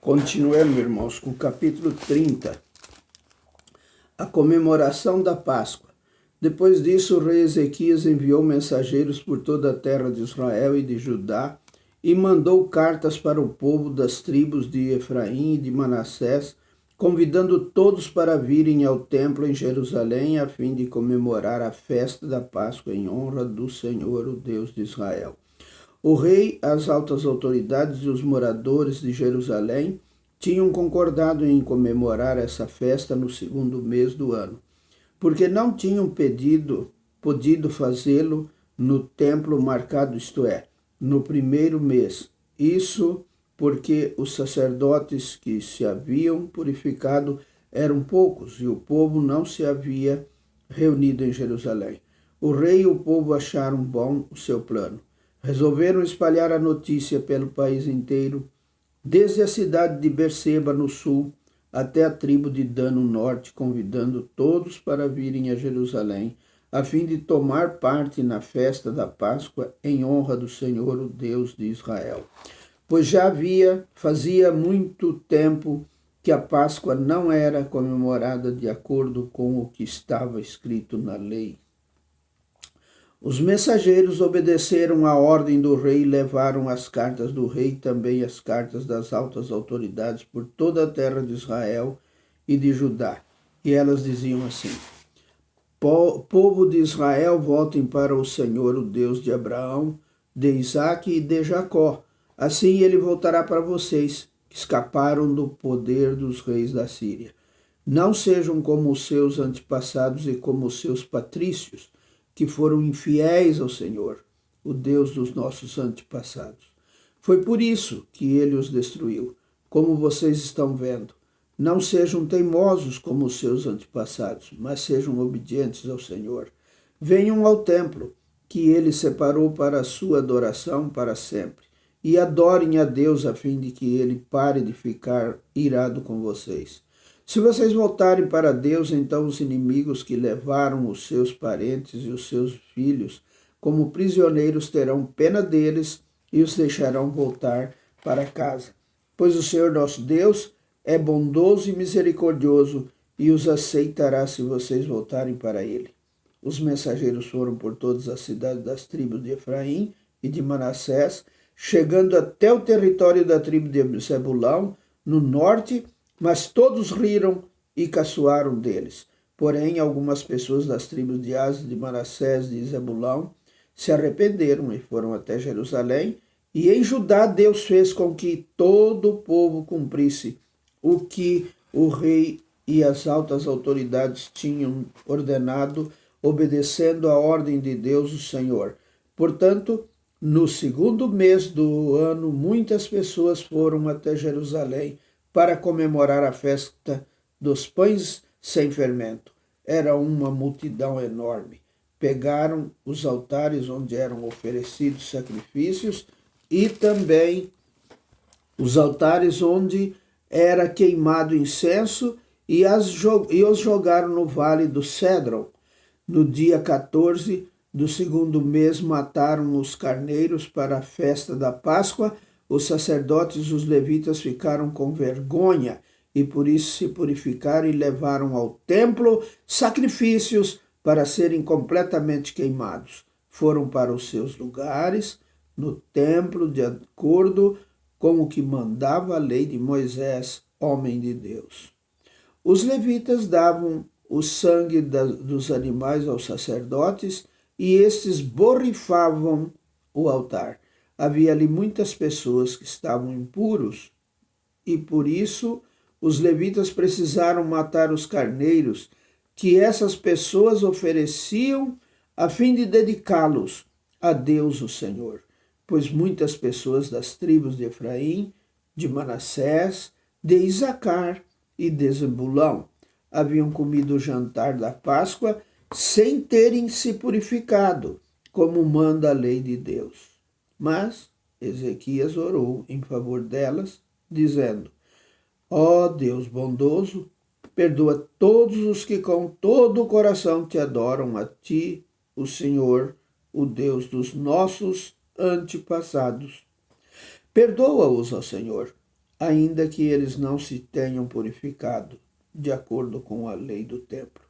Continuemos, irmãos, com o capítulo 30, a comemoração da Páscoa. Depois disso, o rei Ezequias enviou mensageiros por toda a terra de Israel e de Judá e mandou cartas para o povo das tribos de Efraim e de Manassés, convidando todos para virem ao templo em Jerusalém a fim de comemorar a festa da Páscoa em honra do Senhor, o Deus de Israel. O rei, as altas autoridades e os moradores de Jerusalém tinham concordado em comemorar essa festa no segundo mês do ano, porque não tinham podido fazê-lo no templo marcado, isto é, no primeiro mês. Isso porque os sacerdotes que se haviam purificado eram poucos e o povo não se havia reunido em Jerusalém. O rei e o povo acharam bom o seu plano. Resolveram espalhar a notícia pelo país inteiro, desde a cidade de Berseba, no sul, até a tribo de Dan, no norte, convidando todos para virem a Jerusalém, a fim de tomar parte na festa da Páscoa em honra do Senhor, o Deus de Israel. Pois fazia muito tempo que a Páscoa não era comemorada de acordo com o que estava escrito na lei. Os mensageiros obedeceram à ordem do rei e levaram as cartas do rei e também as cartas das altas autoridades por toda a terra de Israel e de Judá. E elas diziam assim: Povo de Israel, voltem para o Senhor, o Deus de Abraão, de Isaque e de Jacó. Assim ele voltará para vocês, que escaparam do poder dos reis da Síria. Não sejam como os seus antepassados e como os seus patrícios, que foram infiéis ao Senhor, o Deus dos nossos antepassados. Foi por isso que ele os destruiu, como vocês estão vendo. Não sejam teimosos como os seus antepassados, mas sejam obedientes ao Senhor. Venham ao templo, que ele separou para a sua adoração para sempre, e adorem a Deus a fim de que ele pare de ficar irado com vocês. Se vocês voltarem para Deus, então os inimigos que levaram os seus parentes e os seus filhos como prisioneiros terão pena deles e os deixarão voltar para casa. Pois o Senhor nosso Deus é bondoso e misericordioso e os aceitará se vocês voltarem para ele. Os mensageiros foram por todas as cidades das tribos de Efraim e de Manassés, chegando até o território da tribo de Zebulão, no norte, mas todos riram e caçoaram deles. Porém, algumas pessoas das tribos de Asa, de Manassés e de Zebulão se arrependeram e foram até Jerusalém. E em Judá Deus fez com que todo o povo cumprisse o que o rei e as altas autoridades tinham ordenado, obedecendo à ordem de Deus, o Senhor. Portanto, no segundo mês do ano, muitas pessoas foram até Jerusalém para comemorar a festa dos pães sem fermento. Era uma multidão enorme. Pegaram os altares onde eram oferecidos sacrifícios e também os altares onde era queimado incenso e os jogaram no vale do Cédron. No dia 14 do segundo mês mataram os carneiros para a festa da Páscoa. Os sacerdotes e os levitas ficaram com vergonha e por isso se purificaram e levaram ao templo sacrifícios para serem completamente queimados. Foram para os seus lugares no templo de acordo com o que mandava a lei de Moisés, homem de Deus. Os levitas davam o sangue dos animais aos sacerdotes e estes borrifavam o altar. Havia ali muitas pessoas que estavam impuros e por isso os levitas precisaram matar os carneiros que essas pessoas ofereciam a fim de dedicá-los a Deus, o Senhor. Pois muitas pessoas das tribos de Efraim, de Manassés, de Isacar e de Zebulão haviam comido o jantar da Páscoa sem terem se purificado, como manda a lei de Deus. Mas Ezequias orou em favor delas, dizendo: Ó Deus bondoso, perdoa todos os que com todo o coração te adoram, a ti, o Senhor, o Deus dos nossos antepassados. Perdoa-os, ó Senhor, ainda que eles não se tenham purificado de acordo com a lei do templo.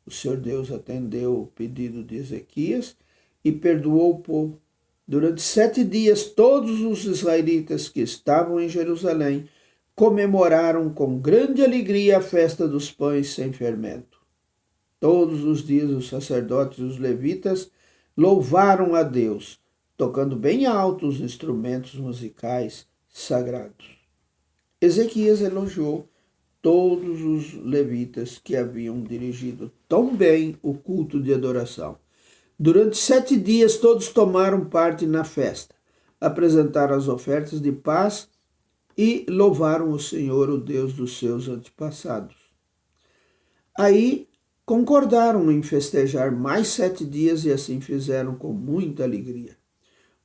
O Senhor Deus atendeu o pedido de Ezequias e perdoou o povo. Durante 7 dias, todos os israelitas que estavam em Jerusalém comemoraram com grande alegria a festa dos pães sem fermento. Todos os dias os sacerdotes e os levitas louvaram a Deus, tocando bem alto os instrumentos musicais sagrados. Ezequias elogiou todos os levitas que haviam dirigido tão bem o culto de adoração. Durante 7 dias todos tomaram parte na festa, apresentaram as ofertas de paz e louvaram o Senhor, o Deus dos seus antepassados. Aí concordaram em festejar mais 7 dias e assim fizeram com muita alegria.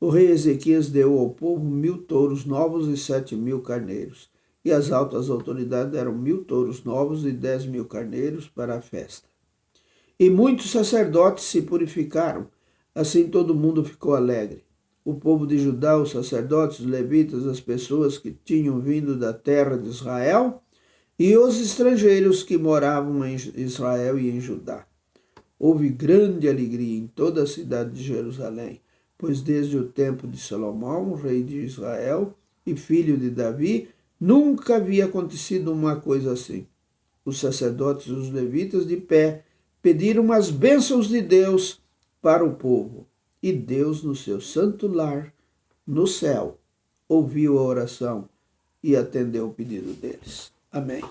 O rei Ezequias deu ao povo 1000 touros novos e 7.000 carneiros, e as altas autoridades deram 1000 touros novos e 10.000 carneiros para a festa. E muitos sacerdotes se purificaram, assim todo mundo ficou alegre. O povo de Judá, os sacerdotes, os levitas, as pessoas que tinham vindo da terra de Israel e os estrangeiros que moravam em Israel e em Judá. Houve grande alegria em toda a cidade de Jerusalém, pois desde o tempo de Salomão, rei de Israel e filho de Davi, nunca havia acontecido uma coisa assim. Os sacerdotes e os levitas de pé pediram as bênçãos de Deus para o povo. E Deus, no seu santo lar, no céu, ouviu a oração e atendeu o pedido deles. Amém.